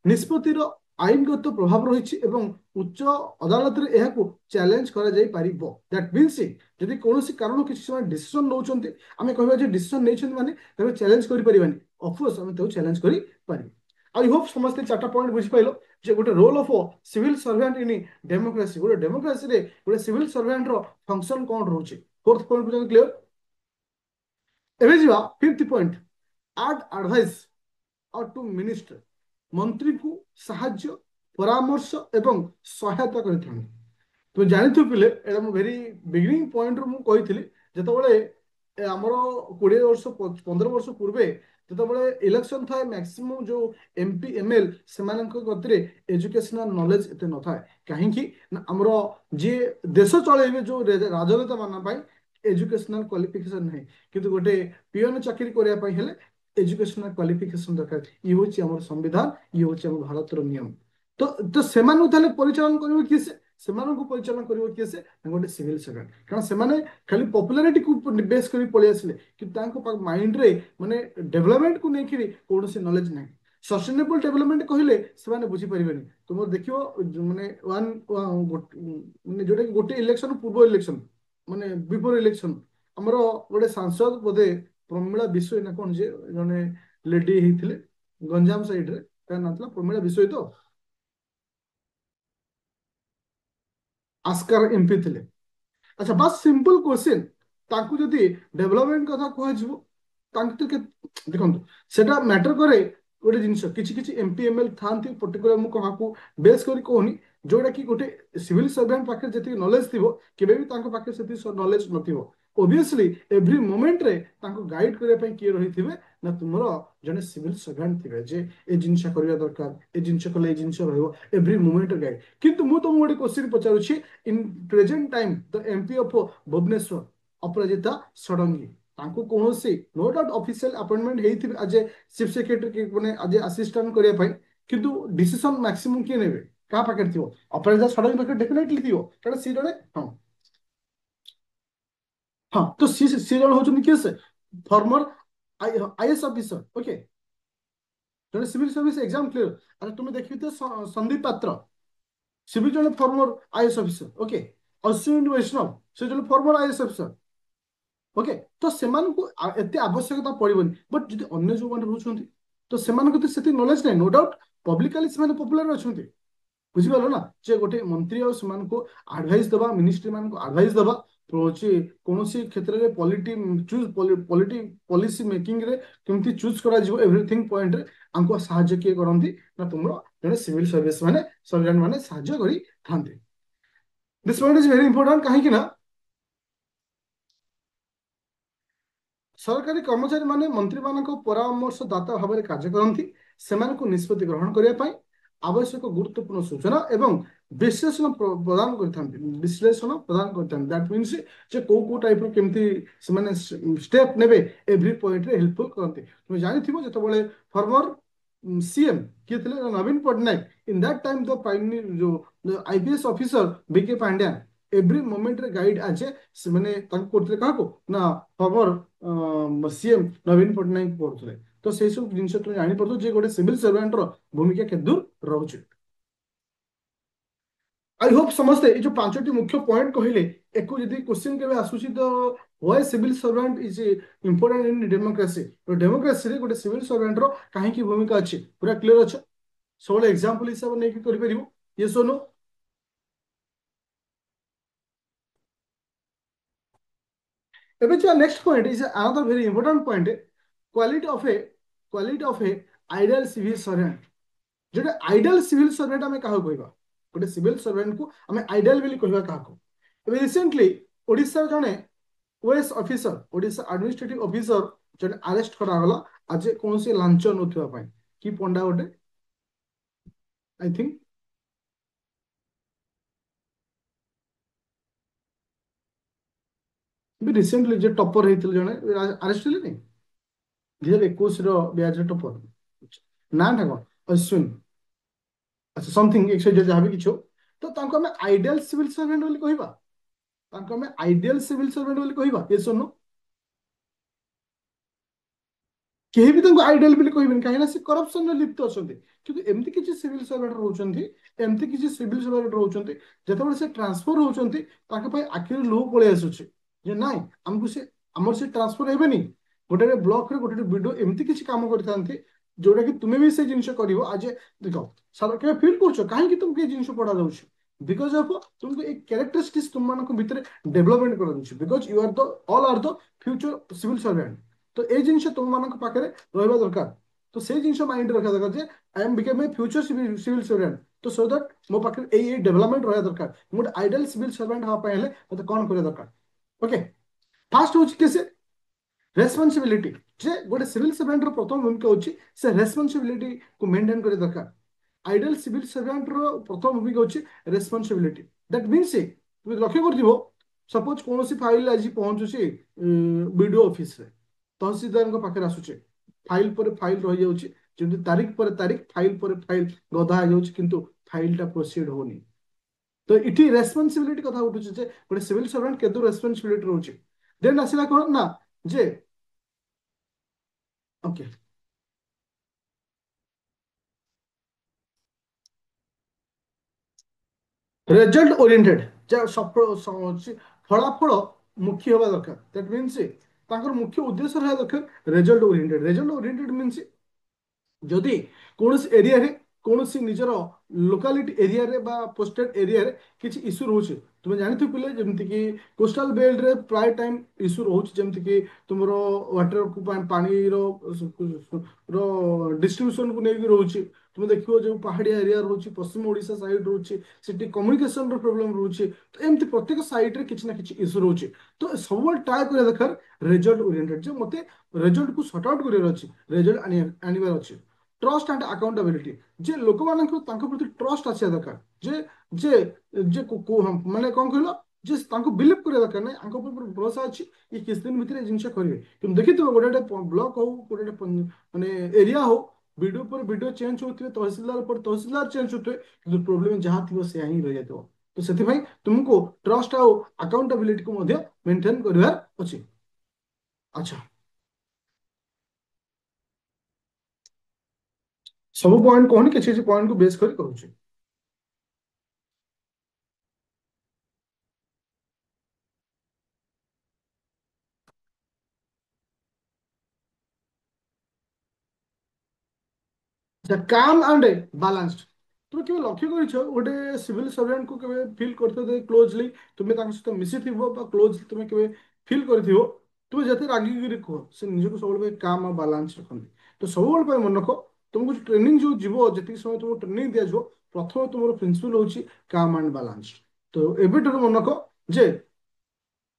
निष्पत्तिर आईनगत प्रभाव रही एवं उच्च अदालत रे एहाकू चैलेंज करा जाई परिबो दैट मीन्स जदि कोनोसी कारण किछि समय डिसीजन नौचंती आमे कहबा जे डिसीजन नैछंती माने तबे चैलेंज करि परिबानी ऑफ कोर्स आमे तो चैलेंज करि पारि आई होप समस्त चारटा पॉइंट बुझि पाइलो जे गोटे role of civil servant in democracy गोटे डेमोक्रेसी रे गोटे सिविल सर्वेंट रो फंक्शन कोन रहउची फोर्थ पॉइंट बुझन क्लियर एबे जीवा फिफ्थ पॉइंट आड एडवाइस और टू मिनिस्टर मंत्री को साहाଯ୍य परामर्श एवं सहायता करथान तुम जानिथु पिले एटा मु वेरी बिगिनिंग पॉइंट रो मु कहिथिली जेतबेले हमर 20 वर्ष 15 वर्ष पूर्वे जेतबेले इलेक्शन थाए मैक्सिमम जो एमपी एमएल सेमानक गतिरे एजुकेशनल नॉलेज एते न थाए काहे कि हमर जे देश चलेबे जो राजनेता मान पाई एजुकेशनल क्वालिफिकेशन नहीं किंतु गोटे पीएन चाकरी करिया पाई हेले एजुकेशनल क्वालिफिकेशन दरकार ये होची हमर संविधान ये होची हमर भारत रो नियम तो तो सेमानु थाले परिचालन करिवो कि सेमानଙ୍କୁ ପରିଚାଳନା କରିବ କିଏ ସେ ଗୋଟେ ସିଭିଲ ସର୍ଭେଣ୍ଟ କାରଣ ସେମାନେ ଖାଲି ପପୁଲାରିଟି କୁ ବେସ୍ କରି ପଳେଇ ଆସିଲେ କିନ୍ତୁ ତାଙ୍କ ମାଇଣ୍ଡରେ ମାନେ ଡେଭଲପମେଣ୍ଟ କୁ ନେଇକି କୌଣସି ନଲେଜ ନାହିଁ ସଷ୍ଟେନେବଲ ଡେଭଲପମେଣ୍ଟ କହିଲେ ସେମାନେ ବୁଝିପାରିବେନି ତୁମର ଦେଖିବ ମାନେ ମାନେ ଯୋଉଟା କି ଗୋଟେ ଇଲେକ୍ସନ ପୂର୍ବ ଇଲେକ୍ସନ ମାନେ ବିଫୋର ଇଲେକ୍ସନ ଆମର ଗୋଟେ ସାଂସଦ ବୋଧେ ପ୍ରମିଳା ବିଷୋଇ ନା କଣ ଯେ ଜଣେ ଲେଡି ହେଇଥିଲେ ଗଞ୍ଜାମ ସାଇଡରେ ତାର ନାଁ ଥିଲା ପ୍ରମିଳା ବିଷୋଇ ତ आस्कार एमपी थे अच्छा बस सिंपल क्वेश्चन तांकु जदि डेवलपमेंट कथा कहजिवो तांकु देखंतु सेटा मैटर करे गोटे जिनिस किछि किछि एमपी एमएल थांती पर्टिकुलर मु कहाकू बेस करी कहूनी जोटा कि गोटे सिविल सर्वेंट पाखे जति नॉलेज थिबो केबे भी तांको पाखे सेति नॉलेज नथिबो ऑब्वियसली एवरी मोमेंट रे तांको गाइड करे पई किए रहिथिबे ना तुमरो जने सिविल सर्वेंट थिबे जे ए जिनिस करिया दरकार ए जिनिस कले ए जिनिस रहइबो एवरी मोमेंट गाइड किंतु मु तुम गोटे क्वेश्चन पचारुछि in present time the MP of Bhubaneswar Aparajita Sarangi तांको कोनोसी नो डाउट ऑफिशियल अपॉइंटमेंट हेइथिबे आज चीफ सेक्रेटरी के माने आज असिस्टेंट करिया पई किंतु डिसीजन मैक्सिमम के नेबे का पाके थिबो अपराजिता षडंगी पाके डेफिनेटली थिबो कारण सी जने हां हाँ तो सी जन होचुन किए से फॉर्मर आईएएस ऑफिसर ओके जने सिविल सर्विस एग्जाम क्लियर अरे तुम देखि तो संदीप पात्र सिविल जने former IAS officer okay Ashwini Vaishnaw से जने फॉर्मर आईएएस ऑफिसर ओके तो सेमान को एते आवश्यकता पड़िबनी बट जदि अन्य जो मान रहउछंती तो सेमान को तो सेति नॉलेज नै नो डाउट पब्लिकली सेमान पॉपुलर अछंती बुझिपारो ना जे गोटे मंत्री और सेमान को एडवाइस दबा मिनिस्ट्री मान को एडवाइस दबा होची कोनोसी क्षेत्र रे पॉलिटी चूज पॉलिसी मेकिंग रे केमती चूज करा जिवो एवरीथिंग पॉइंट रे हमको सहाय्य किए करंती ना तुमरो जने सिविल सर्विस माने सर्वेंट माने सहाय्य करी थांते this point is very important काहे कि ना सरकारी कर्मचारी माने मंत्री मानक परामर्शदाता भाव में कार्य करती से निष्पत्ति ग्रहण करने ଆବଶ୍ୟକ ଗୁରୁତ୍ୱପୂର୍ଣ୍ଣ ସୂଚନା ଏବଂ ବିଶ୍ଳେଷଣ ପ୍ରଦାନ କରିଥାନ୍ତି, ବିଶ୍ଳେଷଣ ପ୍ରଦାନ କରିଥାନ୍ତି। ଦ୍ୟାଟ୍ ମିନ୍ସ ଯେ କୋଉ କୋଉ ଟାଇପର କେମିତି ସେମାନେ ଷ୍ଟେପ୍ ନେବେ ଏଭ୍ରି ପଏଣ୍ଟରେ ହେଲ୍ପଫୁଲ କରନ୍ତି। ତୁମେ ଜାଣିଥିବ ଯେତେବେଳେ ଫର୍ମର ସିଏମ୍ କିଏ ଥିଲେ ନା ନବୀନ ପଟ୍ଟନାୟକ, ଇନ୍ ଦ୍ୟାଟ୍ ଟାଇମ୍ ଦ ଯୋଉ ଆଇପିଏସ୍ ଅଫିସର ବିକେ ପାଣ୍ଡ୍ୟାନ ଏଭ୍ରି ମୋମେଣ୍ଟରେ ଗାଇଡ୍ ଆଜେ ସେମାନେ ତାଙ୍କୁ କରୁଥିଲେ କାହାକୁ ନା ଫର୍ମର ସିଏମ୍ ନବୀନ ପଟ୍ଟନାୟକ କରୁଥିଲେ। ତ ସେଇ ସବୁ ଜିନିଷ ତୁମେ ଜାଣିପାରୁଥିବ ଯେ ଗୋଟେ ସିଭିଲ ସର୍ଭାଣ୍ଟର ଭୂମିକା କେତେ ଦୂର ରହୁଛି। ଆଇ ହୋପ ସମସ୍ତେ ଏଇ ଯୋଉ ପାଞ୍ଚଟି ମୁଖ୍ୟ ପଏଣ୍ଟ କହିଲେ ଏକୁ ଯଦି କ୍ୱେଶ୍ଚିନ୍ କେବେ ଆସୁଛି ତ why civil servant is important in democracy, ଡେମୋକ୍ରାସିରେ ଗୋଟେ ସିଭିଲ ସର୍ଭାଣ୍ଟର କାହିଁକି ଭୂମିକା ଅଛି ପୁରା କ୍ଲିୟର ଅଛି। ସବୁବେଳେ ଏକ୍ସାମ୍ପଲ ହିସାବରେ ନେଇକି କରିପାରିବ ୟେସ୍ ଓର नो। ଏବେ ଯୋଉ next point is another very important point, quality of a quality of a ideal civil servant. যেটা আইডিয়াল সিভিল সর্ভেন্ট আমি কাহাକୁ କହିବା, ଗୋଟେ ସିଭିଲ ସର୍ଭେଣ୍ଟକୁ ଆମେ ଆଇଡିଆଲ ବୋଲି କହିବା କାହାକୁ। ଏବେ ରିସେଣ୍ଟଲି ଓଡ଼ିଶାର ଜଣେ OS officer, Odisha administrative officer ଜଣେ ଆରେଷ୍ଟ କରାଗଲା ଆଜି କୌଣସି ଲାଞ୍ଚ ନଉଥିବା ପାଇଁ। କି ପଣ୍ଡା ଗୋଟେ ଆଇ ଥିଙ୍କ ବି ରିସେଣ୍ଟଲି ଯେ ଟପର ହେଇଥିଲେ ଜଣେ ଆରେଷ୍ଟ ହେଲେନି 2021ର ବ୍ୟାଚର ଟପର। ନାଁଟା କଣ ଅଶ୍ୱିନ, ଆଚ୍ଛା ସମଥିଙ୍ଗ ଯାହା ବି କିଛି ହଉ। ତ ତାଙ୍କୁ ଆମେ ଆଇଡିଆଲ ସିଭିଲ ସର୍ଭେଣ୍ଟ ବୋଲି କହିବା, ତାଙ୍କୁ ଆମେ ଆଇଡିଆଲ ସିଭିଲ ସର୍ଭେଣ୍ଟ ବୋଲି କହିବା ୟେସ୍ ଓର नो। କେହି ବି ତାଙ୍କୁ ଆଇଡିଆଲ ବୋଲି କହିବେନି କାହିଁକି ନା ସେ କରପସନରେ ଲିପ୍ତ ଅଛନ୍ତି। କିନ୍ତୁ ଏମିତି କିଛି ସିଭିଲ ସର୍ଭେଣ୍ଟ ରହୁଛନ୍ତି, ଏମିତି କିଛି ସିଭିଲ ସର୍ଭେଣ୍ଟ ରହୁଛନ୍ତି ଯେତେବେଳେ ସେ ଟ୍ରାନ୍ସଫର ହଉଛନ୍ତି ତାଙ୍କ ପାଇଁ ଆଖିରୁ ଲୁହ ପଳେଇ ଆସୁଛି ଯେ ନାଇଁ ଆମକୁ ସେ ଆମର ସେ ଟ୍ରାନ୍ସଫର ହେବେନି। ଗୋଟେ ବ୍ଲକରେ ଗୋଟେ ବିଡିଓ ଏମିତି କିଛି କାମ କରିଥାନ୍ତି ଯୋଉଟା କି ତୁମେ ବି ସେ ଜିନିଷ କରିବ ଆଜ ଏ ଦେଖ ସାର କେବେ ଫିଲ୍ କରୁଛ କାହିଁକି ତୁମକୁ ଏ ଜିନିଷ ପଢା ଯାଉଛି ବିକଜ ଅଫ ତୁମକୁ এই କ୍ୟାରେକ୍ଟରିଷ୍ଟିକ୍ସ ତୁମମାନଙ୍କ ଭିତରେ ଡେଭଲପମେଣ୍ଟ କରାଯାଉଛି because you are the all are the future civil servant. ତ ଏଇ ଜିନିଷ ତୁମମାନଙ୍କ ପାଖରେ ରହିବା ଦରକାର। ତ ସେଇ ଜିନିଷ ମାଇଣ୍ଡରେ ରଖିବା ଦରକାର ଯେ I M BCom A future civil servant. ତ ସୋ ଦ୍ୟାଟ ମୋ ପାଖରେ ଏଇ ଡେଭଲପମେଣ୍ଟ ରହିବା ଦରକାର। ମୁଁ ଗୋଟେ ଆଇଡିଆଲ ସିଭିଲ ସର୍ଭେଣ୍ଟ ହେବା ପାଇଁ ହେଲେ ମତେ କଣ କରିବା ଦରକାର। ଓକେ, ଫାଷ୍ଟ ହଉଛି କି ସେ ରେସ୍ପନ୍ସିବିଲିଟି, ଯେ ଗୋଟେ ସିଭିଲ ସର୍ଭେଣ୍ଟର ପ୍ରଥମ ଭୂମିକା ହଉଛି ସେ ରେସ୍ପନ୍ସିବିଲିଟିକୁ ମେଣ୍ଟେନ୍ କରିବା ଦରକାର। ଆଇଡିଆଲ ସିଭିଲ ସର୍ଭେଣ୍ଟର ପ୍ରଥମ ଭୂମିକା ହଉଛି ରେସ୍ପନ୍ସିବିଲିଟି। ଦ୍ୟାଟ୍ ମିନ୍ସ তুমি ଲକ୍ଷ୍ୟ କରିଥିବ ସପୋଜ କୌଣସି ଫାଇଲ ଆଜି ପହଞ୍ଚୁଛି ବିଡିଓ ଅଫିସରେ, ତହସିଲଦାରଙ୍କ ପାଖରେ ଆସୁଛେ, ଫାଇଲ ପରେ ଫାଇଲ ରହିଯାଉଛି, ଯେମିତି ତାରିଖ ପରେ ତାରିଖ ଫାଇଲ ପରେ ଫାଇଲ ଗଦା ହେଇଯାଉଛି କିନ୍ତୁ ଫାଇଲଟା ପ୍ରୋସିଡ ହଉନି। ତ ଏଠି ରେସ୍ପନ୍ସିବିଲିଟି କଥା ଉଠୁଛି ଯେ ଗୋଟେ ସିଭିଲ ସର୍ଭେଣ୍ଟ କେତେ ରେସ୍ପନ୍ସିବିଲିଟି ରହୁଛି। ଦେନ୍ ଆସିଲା କଣ ନା ଯେ ଓକେ ରେଜଲ୍ଟ ଓରିଏଣ୍ଟେଡ, ଯାହା ଫଳାଫଳ ମୁଖୀ ହେବା ଦରକାର। ଦ୍ୟାଟ୍ ମିନ୍ସ ତାଙ୍କର ମୁଖ୍ୟ ଉଦ୍ଦେଶ୍ୟ ରହିବା ଦରକାର result oriented. Result oriented means ଯଦି କୌଣସି ଏରିଆରେ କୌଣସି ନିଜର ଲୋକାଲିଟି ଏରିଆରେ ବା ପୋଷ୍ଟେଡ ଏରିଆରେ କିଛି ଇସ୍ୟୁ ରହୁଛି, ତୁମେ ଜାଣିଥିବ ପିଲେ ଯେମିତିକି କୋଷ୍ଟାଲ ବେଲ୍ଟରେ ପ୍ରାୟ ଟାଇମ୍ ଇସ୍ୟୁ ରହୁଛି ଯେମିତିକି ତୁମର ୱାଟରକୁ ପାଣିର ଡିଷ୍ଟ୍ରିବ୍ୟୁସନକୁ ନେଇକି ରହୁଛି। ତୁମେ ଦେଖିବ ଯୋଉ ପାହାଡ଼ିଆ ଏରିଆ ରହୁଛି, ପଶ୍ଚିମ ଓଡ଼ିଶା ସାଇଡ୍ ରହୁଛି, ସେଠି କମ୍ୟୁନିକେସନର ପ୍ରୋବ୍ଲେମ ରହୁଛି। ତ ଏମିତି ପ୍ରତ୍ୟେକ ସାଇଡ୍ରେ କିଛି ନା କିଛି ଇସ୍ୟୁ ରହୁଛି। ତ ସବୁବେଳେ ଟ୍ରାଏ କରିବା ଦରକାର ରେଜଲ୍ଟ ଓରିଏଣ୍ଟେଡ, ଯେ ମତେ ରେଜଲ୍ଟକୁ ସର୍ଟ ଆଉଟ୍ କରିବାର ଅଛି, ରେଜଲ୍ଟ ଆଣିବାର ଅଛି। ଟ୍ରଷ୍ଟ ଆଣ୍ଡ ଆକାଉଣ୍ଟାବିଲିଟି, ଯେ ଲୋକମାନଙ୍କୁ ତାଙ୍କ ପ୍ରତି ଟ୍ରଷ୍ଟ ଆସିବା ଦରକାର, ଯେ ଯେ ଯେ ମାନେ କଣ କହିଲ ଯେ ତାଙ୍କୁ ବିଲିଭ କରିବା ଦରକାର ନାହିଁ ଆଙ୍କ ଉପରେ ଭରସା ଅଛି ଏ କିଛି ଦିନ ଭିତରେ ଏ ଜିନିଷ କରିବେ। କିନ୍ତୁ ଦେଖିଥିବ ଗୋଟେ ଗୋଟେ ବ୍ଲକ ହଉ ଗୋଟେ ଗୋଟେ ମାନେ ଏରିଆ ହଉ ବିଡିଓ ପରେ ବିଡିଓ ଚେଞ୍ଜ ହଉଥିବେ, ତହସିଲଦାର ପରେ ତହସିଲଦାର ଚେଞ୍ଜ ହଉଥିବେ କିନ୍ତୁ ପ୍ରୋବ୍ଲେମ ଯାହା ଥିବ ସେୟା ହିଁ ରହିଯାଇଥିବ। ତ ସେଥିପାଇଁ ତୁମକୁ ଟ୍ରଷ୍ଟ ଆଉ ଆକାଉଣ୍ଟାବିଲିଟିକୁ ମଧ୍ୟ ମେଣ୍ଟେନ କରିବାର ଅଛି। ଆଚ୍ଛା, ସବୁ ପଏଣ୍ଟ କହୁନି କିଛି କିଛି ପଏଣ୍ଟକୁ ବେଶ କରି କହୁଛି। କାମ୍ ଆଣ୍ଡ ବାଲାନ୍ସଡ, ତୁମେ କେବେ ଲକ୍ଷ୍ୟ କରିଛ ଗୋଟେ ସିଭିଲ ସର୍ଭେଣ୍ଟକୁ କେବେ ଫିଲ୍ କରିଥିବ କ୍ଲୋଜଲି, ତୁମେ ତାଙ୍କ ସହିତ ମିଶିଥିବ ବା କ୍ଲୋଜଲି ତୁମେ କେବେ ଫିଲ୍ କରିଥିବ, ତୁମେ ଯେତେ ରାଗିକିରି କୁହ ସେ ନିଜକୁ ସବୁବେଳେ ପାଇଁ କାମ୍ ଆଉ ବାଲାନ୍ସ ରଖନ୍ତି। ତ ସବୁବେଳେ ପାଇଁ ମନେ ରଖ ତୁମକୁ ଟ୍ରେନିଂ ଯୋଉ ଯିବ ଯେତିକି ସମୟ ତୁମକୁ ଟ୍ରେନିଂ ଦିଆଯିବ ପ୍ରଥମେ ତୁମର ପ୍ରିନ୍ସିପଲ ହଉଛି କାମ୍ ଆଣ୍ଡ ବାଲାନ୍ସ। ତ ଏବେଠାରୁ ମନେ ରଖ ଯେ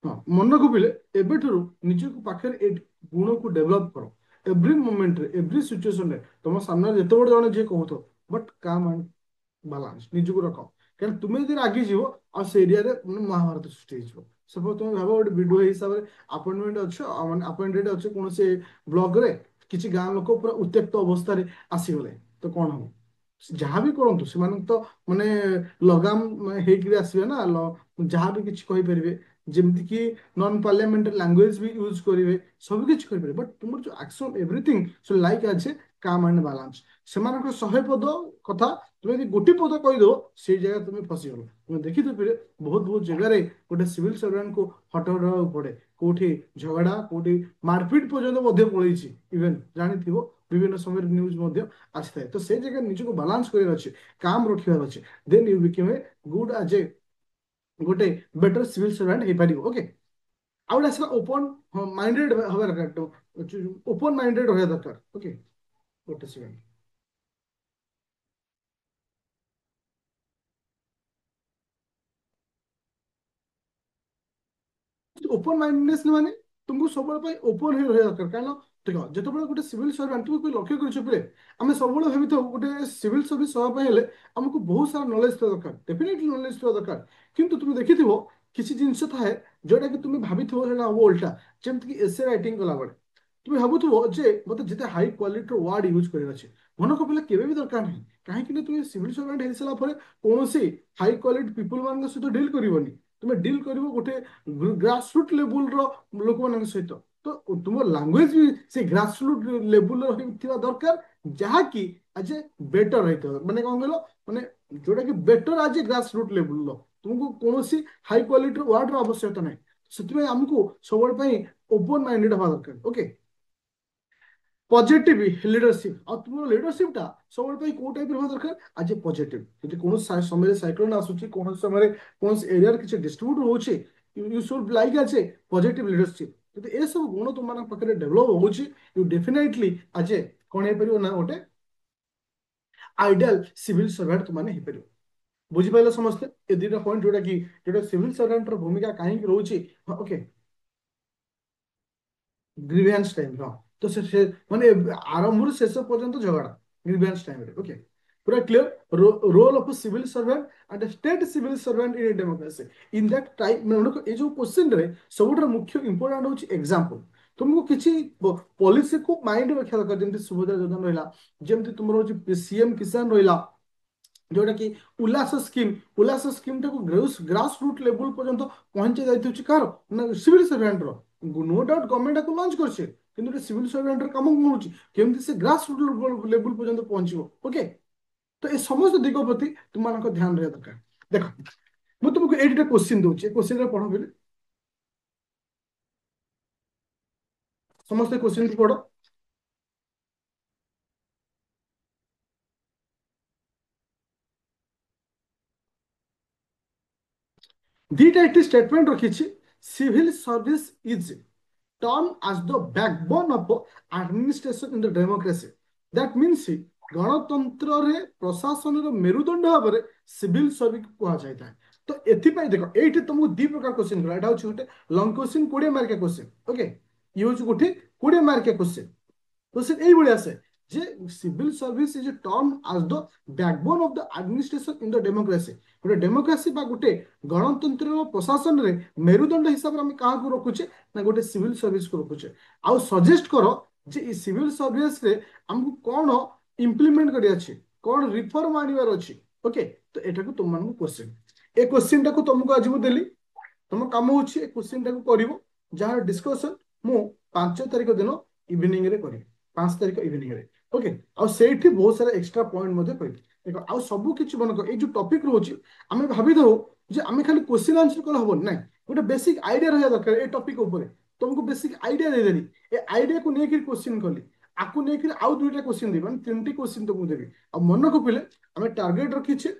ହଁ ମନେ ରଖିଲେ ଏବେଠାରୁ ନିଜକୁ ପାଖରେ ଏ ଗୁଣକୁ ଡେଭଲପ କର। ଏଭ୍ରି ମୋମେଣ୍ଟରେ ଏଭ୍ରି ସିଚୁଏସନରେ ତମ ସାମ୍ନାରେ ଯେତେ ବଡ଼ ଜଣେ ଯିଏ କହୁଥିବ बट काम एंड बालांस निजକୁ ରଖ। କାରଣ ତୁମେ ଯଦି ରାଗିଯିବ ଆଉ ସେ ଏରିଆରେ ମାନେ ମହାଭାରତ ସୃଷ୍ଟି ହେଇଯିବ। ସପୋଜ ତୁମେ ଭାବ ଗୋଟେ ଭିଡ଼ିଓ ହିସାବରେ ଆପଏଣ୍ଟମେଣ୍ଟ ଅଛ ମାନେ ଆପଏଣ୍ଟେଡ୍ ଅଛ କୌଣସି ବ୍ଲଗରେ, କିଛି ଗାଁ ଲୋକ ପୁରା ଉତ୍ତ୍ୟକ୍ତ ଅବସ୍ଥାରେ ଆସିଗଲେ ତ କଣ ହବ? ଯାହା ବି କରନ୍ତୁ ସେମାନେ ତ ମାନେ ଲଗାମ ହେଇକିରି ଆସିବେ ନା, ଯାହା ବି କିଛି କହିପାରିବେ, ଯେମିତିକି ନନ୍ ପାର୍ଲାମେଣ୍ଟାରୀ ଲାଙ୍ଗୁଏଜ ବି ୟୁଜ୍ କରିବେ, ସବୁ କିଛି କରିପାରିବେ। ବଟ୍ ତୁମର ଯୋଉ action everything show like as ଏ କାମ୍ ଆଣ୍ଡ ବାଲାନ୍ସ। ସେମାନଙ୍କର 100 ପଦ କଥା তুমি ଯଦି ଗୋଟିଏ ପଦ କହିଦବ ସେଇ ଜାଗାରେ তুমি ଫସିଗଲ। তুমি ଦେଖିଥିବେ ବହୁତ ବହୁତ ଜାଗାରେ ଗୋଟେ ସିଭିଲ ସର୍ଭାଣ୍ଟକୁ ହଟେଇବାକୁ ପଡେ, କୋଉଠି ଝଗଡା, କୋଉଠି ମାରପିଟ ପର୍ଯ୍ୟନ୍ତ ମଧ୍ୟ ପଳେଇଛି। ଇଭେନ୍ ଜାଣିଥିବ ବିଭିନ୍ନ ସମୟରେ ନ୍ୟୁଜ ମଧ୍ୟ ଆସିଥାଏ। ତ ସେଇ ଜାଗାରେ ନିଜକୁ ବାଲାନ୍ସ କରିବାର ଅଛି, କାମ ରଖିବାର ଅଛି। ଦେନ୍ ୟୁ ବିକେମ୍ ଏ ଗୁଡ୍ ଆଜ୍ ଏ ଗୋଟେ ବେଟର ସିଭିଲ ସର୍ଭାଣ୍ଟ ହେଇପାରିବ। ଓକେ, ଆଉ ଗୋଟେ ଆସିଲା ଓପନ ମାଇଣ୍ଡେଡ ହବା ଦରକାର, ଓପନ ମାଇଣ୍ଡେଡ ରହିବା ଦରକାର। ଓକେ, ଗୋଟେ ସେକେଣ୍ଡ। ଓପନ ମାଇଣ୍ଡନେସ୍ ମାନେ ତୁମକୁ ସବୁବେଳେ ପାଇଁ ଓପନ ହେଇ ରହିବା ଦରକାର। କାରଣ ଦେଖ, ଯେତେବେଳେ ଗୋଟେ ସିଭିଲ ସର୍ଭାଣ୍ଟ ତୁମକୁ ଲକ୍ଷ୍ୟ କରିଛ ପରେ, ଆମେ ସବୁବେଳେ ଭାବିଥାଉ ଗୋଟେ ସିଭିଲ ସର୍ଭିସ ହେବା ପାଇଁ ହେଲେ ଆମକୁ ବହୁତ ସାରା ନଲେଜ ଥିବା ଦରକାର, ଡେଫିନେଟଲି ନଲେଜ ଥିବା ଦରକାର। କିନ୍ତୁ ତୁମେ ଦେଖିଥିବ କିଛି ଜିନିଷ ଥାଏ ଯୋଉଟା କି ତୁମେ ଭାବିଥିବ ସେଟା ହବ ଓଲଟା। ଯେମିତିକି ଏସେ ରାଇଟିଂ କଲାବେଳେ তুমি ভাবুଥିବ ଯେ ମୋତେ ଯେତେ ହାଇ କ୍ୱାଲିଟିର ୱାର୍ଡ ୟୁଜ୍ କରିବାର ଅଛି, ମନ କପିଲେ କେବେ ବି ଦରକାର ନାହିଁ। କାହିଁକି ନା ତୁମେ ସିଭିଲ ସର୍ଭାଣ୍ଟ ହେଇସାରିଲା ପରେ କୌଣସି ହାଇ କ୍ୱାଲିଟି ପିପୁଲ ମାନଙ୍କ ସହିତ ଡିଲ୍ କରିବନି। ତୁମେ ଡିଲ୍ କରିବ ଗୋଟେ ଗ୍ରାସ ରୁଟ୍ ଲେବୁଲର ଲୋକମାନଙ୍କ ସହିତ। ତ ତୁମ ଲାଙ୍ଗୁଏଜ ବି ସେ ଗ୍ରାସ ରୁଟ୍ ଲେବୁଲର ହେଇଥିବା ଦରକାର, ଯାହାକି ଆଜ ଏ ବେଟର ହେଇଥିବ। ମାନେ କଣ କହିଲ, ମାନେ ଯୋଉଟା କି ବେଟର ଆଜ ଏ ଗ୍ରାସ ରୁଟ୍ ଲେବୁଲର। ତୁମକୁ କୌଣସି ହାଇ କ୍ୱାଲିଟିର ୱାର୍ଡର ଆବଶ୍ୟକତା ନାହିଁ। ସେଥିପାଇଁ ଆମକୁ ସବୁବେଳେ ପାଇଁ ଓପନ ମାଇଣ୍ଡେଡ ହବା ଦରକାର। Okay, positive leadership. ଆଉ ତୁମର লিডରশিপଟା ସବୁବେଳେ ପାଇଁ କୋଉ ଟାଇପର ହବା ଦରକାର? ଆଜି ପଜିଟିଭ। ଯଦି କୌଣସି ସମୟରେ ସାଇକ୍ଲୋନ ଆସୁଛି, କୌଣସି ସମୟରେ କୌଣସି ଏରିଆରେ କିଛି ଡିଷ୍ଟ୍ରିବ୍ୟୁଟ ହଉଛି, you should like as a positive leadership. ଯଦି ଏସବୁ ଗୁଣ ତୁମମାନଙ୍କ ପାଖରେ ଡେଭଲପ ହଉଛି, ୟୁ ଡେଫିନେଟଲି ଆଜ୍ ଏ କଣ ହେଇପାରିବ ନା ଗୋଟେ ଆଇଡିଆଲ ସିଭିଲ ସର୍ଭାଣ୍ଟ ତୁମାନେ ହେଇପାରିବ। ବୁଝିପାରିଲ ସମସ୍ତେ ଏ ଦିଟା ପଏଣ୍ଟ, ଯୋଉଟା କି ଯୋଉଟା ସିଭିଲ ସର୍ଭାଣ୍ଟର ଭୂମିକା କାହିଁକି ରହୁଛି? Okay, grievance time. ହଁ, ତ ମାନେ ଆରମ୍ଭରୁ ଶେଷ ପର୍ଯ୍ୟନ୍ତ ଝଗଡା ଗ୍ରିଭିଆନ୍ସ ଟାଇମରେ। ଓକେ, ପୁରା clear. Role of civil servant and state civil servant in democracy in that type. ଏଇ ଯୋଉ କୋଶ୍ଚିନରେ ସବୁଠାରୁ ମୁଖ୍ୟ ଇମ୍ପୋର୍ଟାଣ୍ଟ ହଉଛି ଏକ୍ସାମ୍ପଲ। ତୁମକୁ କିଛି ପଲିସିକୁ ମାଇଣ୍ଡ ରଖିବା ଦରକାର, ଯେମିତି ସୁଭଦ୍ରା ଯୋଜନା ରହିଲା, ଯେମିତି ତୁମର ହଉଛି ସିଏମ କିଷାନ ରହିଲା, ଯୋଉଟା କି ଉଲ୍ଲାସ ସ୍କିମ୍ ଟାକୁ ଗ୍ରାସ ରୁଟ୍ ଲେବୁଲ ପର୍ଯ୍ୟନ୍ତ ପହଞ୍ଚି ଯାଇଥାଉଛି। କାହାର ନା ସିଭିଲ ସର୍ଭାଣ୍ଟର। ନୋ ଡାଉଟ୍ ଗଭର୍ଣ୍ଣମେଣ୍ଟ ତାକୁ ଲଞ୍ଚ କରିছে, କିନ୍ତୁ ଗୋଟେ ସିଭିଲ ସର୍ଭାଣ୍ଟର କାମ କଣ ହଉଛି, କେମିତି ସେ ଗ୍ରାସ ରୁଟ୍ ଲେବୁଲ ପର୍ଯ୍ୟନ୍ତ ପହଞ୍ଚିବ। ଓକେ, ତ ଏ ସମସ୍ତ ଦିଗ ପ୍ରତି ତୁମମାନଙ୍କ ଧ୍ୟାନ ରହିବା ଦରକାର। ଦେଖ, ମୁଁ ତୁମକୁ ଏଇଟା କୋଶ୍ଚିନ୍ ଦଉଛି, ଏ କୋଶ୍ଚିନ୍ରେ ପଢ ବୋଲି ସମସ୍ତେ କୋଶ୍ଚିନ୍ ପଢ। ଦିଟା ଏଠି ଷ୍ଟେଟମେଣ୍ଟ ରଖିଛି। Civil service is term as the backbone of administration in the democracy. That means ଗଣତନ୍ତ୍ରରେ ପ୍ରଶାସନର ମେରୁଦଣ୍ଡ ଭାବରେ ସିଭିଲ ସର୍ଭିସ କୁହାଯାଇଥାଏ। ତ ଏଥିପାଇଁ ଦେଖ, ଏଇଠି ତମକୁ ଦି ପ୍ରକାର କ୍ୱେଶ୍ଚିନ୍ କଲା। ଏଇଟା ହଉଛି ଗୋଟେ ଲଙ୍ଗ କ୍ୱେଶ୍ଚିନ୍, 20 ମାର୍କିଆ କ୍ୱେଶ୍ଚିନ୍। ଓକେ, ଇଏ ହଉଛି ଗୋଟେ 20 ମାର୍କିଆ କ୍ୱେଶ୍ଚିନ୍। তো সে এইভাবে আসে যে civil service is a term as the backbone of the administration in the democracy. গোটে ডেমোক্রেসি বা গোটে গণতন্ত্রের প্রশাসନରେ মেরুদণ্ড হিসাবে আমি কাহাକୁ রখুছে না গোটে সিভিল সর্ভিসକୁ রখুছে। ଆଉ ସଜେଷ୍ଟ କର ଯେ এই ସିଭିଲ ସର୍ଭିସରେ ଆମକୁ କ'ଣ ଇମ୍ପ୍ଲିମେଣ୍ଟ କରିବାର ଅଛି, କ'ଣ ରିଫର୍ମ ଆଣିବାର ଅଛି। ଓକେ, ତ ଏଟାକୁ ତୁମମାନଙ୍କୁ କ୍ୱେଶ୍ଚିନ୍, ଏ କ୍ୱେଶ୍ଚିନ୍ଟାକୁ ତୁମକୁ ଆଜି ମୁଁ ଦେଲି। ତମ କାମ ହଉଛି ଏ କ୍ୱେଶ୍ଚିନ୍ଟାକୁ କରିବ, ଯାହାର ଡିସ୍କସନ୍ ମୁଁ 5 ତାରିଖ ଦିନ ଇଭିନିଂରେ କରିବି, 5 ତାରିଖ ଇଭିନିଂରେ। ଓକେ, ଆଉ ସେଇଠି ବହୁତ ସାରା ଏକ୍ସଟ୍ରା ପଏଣ୍ଟ ମଧ୍ୟ କହିବି। ଦେଖ, ଆଉ ସବୁ କିଛି ମନେ କର, ଏଇ ଯୋଉ ଟପିକ ରହୁଛି ଆମେ ଭାବିଦଉ ଯେ ଆମେ ଖାଲି କ୍ୱେଶ୍ଚିନ୍ ଆନ୍ସର କଲେ ହବନି। ନାଇଁ, ଗୋଟେ ବେସିକ ଆଇଡିଆ ରହିବା ଦରକାର ଏ ଟପିକ ଉପରେ। ତମକୁ ବେସିକ ଆଇଡିଆ ଦେଇଦେଲି, ଏ ଆଇଡିଆକୁ ନେଇକି କ୍ୱେଶ୍ଚିନ୍ କଲି, ଆକୁ ନେଇକି ଆଉ 2ଟା କ୍ୱେଶ୍ଚିନ୍ ଦେବି, ମାନେ 3ଟି କ୍ୱେଶ୍ଚିନ୍ ତମକୁ ଦେବି। ଆଉ ମନେ ରଖିଲେ ଆମେ ଟାର୍ଗେଟ ରଖିଛେ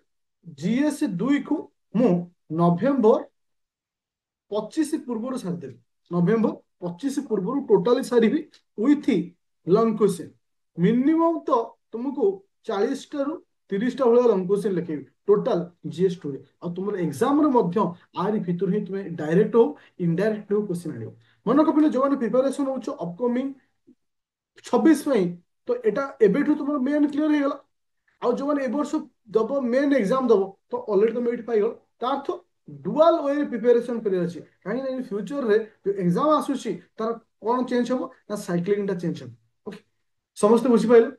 ଜିଏସ୍ 2କୁ ମୁଁ ନଭେମ୍ବର 25 ପୂର୍ବରୁ ସାରିଦେବି। ନଭେମ୍ବର 25 ପୂର୍ବରୁ ଟୋଟାଲି ସାରିବି ୱିଥ୍ ଲଙ୍ଗ କ୍ୱେଶ୍ଚିନ୍। ମିନିମମ୍ ତ ତୁମକୁ 40ଟାରୁ 30ଟା ଭଳିଆ ଲଙ୍ଗ କ୍ୱେଶ୍ଚିନ୍ ଲେଖେଇବି ଟୋଟାଲ ଜିଏସ୍ 2ରେ। ଆଉ ତୁମର ଏକ୍ସାମରେ ମଧ୍ୟ ଆରି ଭିତରୁ ହିଁ ତୁମେ ଡାଇରେକ୍ଟ ହଉ ଇନଡାଇରେକ୍ଟ ହଉ କ୍ୱେଶ୍ଚିନ୍ ଆଣିବ। ମନେ ରଖିଲେ ଯୋଉମାନେ ପ୍ରିପାରେସନ ହଉଛ ଅପକମିଂ 26 ପାଇଁ, ତ ଏଟା ଏବେଠୁ ତୁମର ମେନ୍ କ୍ଲିୟର ହେଇଗଲା। ଆଉ ଯୋଉମାନେ ଏ ବର୍ଷ ଦବ ମେନ୍ ଏକ୍ସାମ ଦବ ତ ଅଲରେଡି ତମେ ଏଇଠି ପାଇଗଲ। ତା ଅର୍ଥ ଡୁଆଲ ୱେ ପ୍ରିପାରେସନ କରିବାର ଅଛି, କାହିଁକି ନା ଫ୍ୟୁଚରରେ ଯୋଉ ଏକ୍ସାମ ଆସୁଛି ତାର କଣ ଚେଞ୍ଜ ହବ ନା ସାଇକ୍ଲିଂଟା ଚେଞ୍ଜ ହବ। ଓକେ, ସମସ୍ତେ ବୁଝିପାରିଲେ?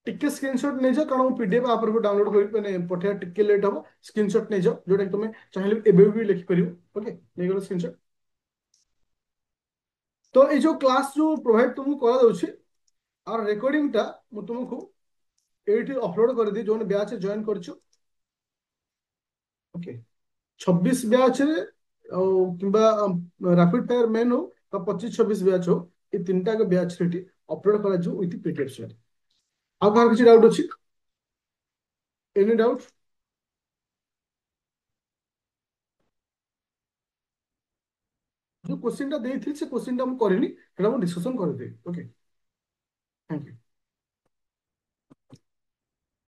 ଟିକେ ସ୍କ୍ରିନଶଟ ନେଇଯାଅ, କାରଣ ମୁଁ ପିଡିଏଫ୍ ଆପଣଙ୍କୁ ଡାଉନଲୋଡ କରି ମାନେ ପଠେଇବା ଟିକେ ଲେଟ୍ ହବ। ସ୍କ୍ରିନଶଟ ନେଇଯାଅ, ଯୋଉଟା କି ତମେ ଚାହିଁଲେ ଏବେ ବି ଲେଖିପାରିବ। Okay, ନେଇଗଲ screenshot. ତ ଏଇ ଯୋଉ କ୍ଲାସ ଯୋଉ ପ୍ରୋଭାଇଡ ତୁମକୁ କରାଯାଉଛି, ଆର ରେକର୍ଡିଂଟା ମୁଁ ତୁମକୁ ଏଇଠି ଅପଲୋଡ କରିଦିଏ, ଯୋଉମାନେ ବ୍ୟାଚ୍ ଜଏନ୍ କରିଛୁ। ଓକେ, 26 ବ୍ୟାଚରେ ଆଉ କିମ୍ବା ରାପିଡ ଫାୟାର ମେନ୍ ହଉ ବା 25 26 ବ୍ୟାଚ୍ ହଉ, ଏ ତିନିଟା ବ୍ୟାଚ୍ ଏଠି ଅପଲୋଡ କରାଯିବ ୱିଥ୍ ପିଡିଏଫ୍। ଆଉ କାହାର କିଛି ଡାଉଟ୍ ଅଛି? Any doubt? ଯୋଉ କୋଶ୍ଚିନ୍ଟା ଦେଇଥିଲି ସେ କୋଶ୍ଚିନ୍ଟା ମୁଁ କରିନି, ସେଟା ମୁଁ ଡିସ୍କସନ କରିଦେବି। Okay, thank you.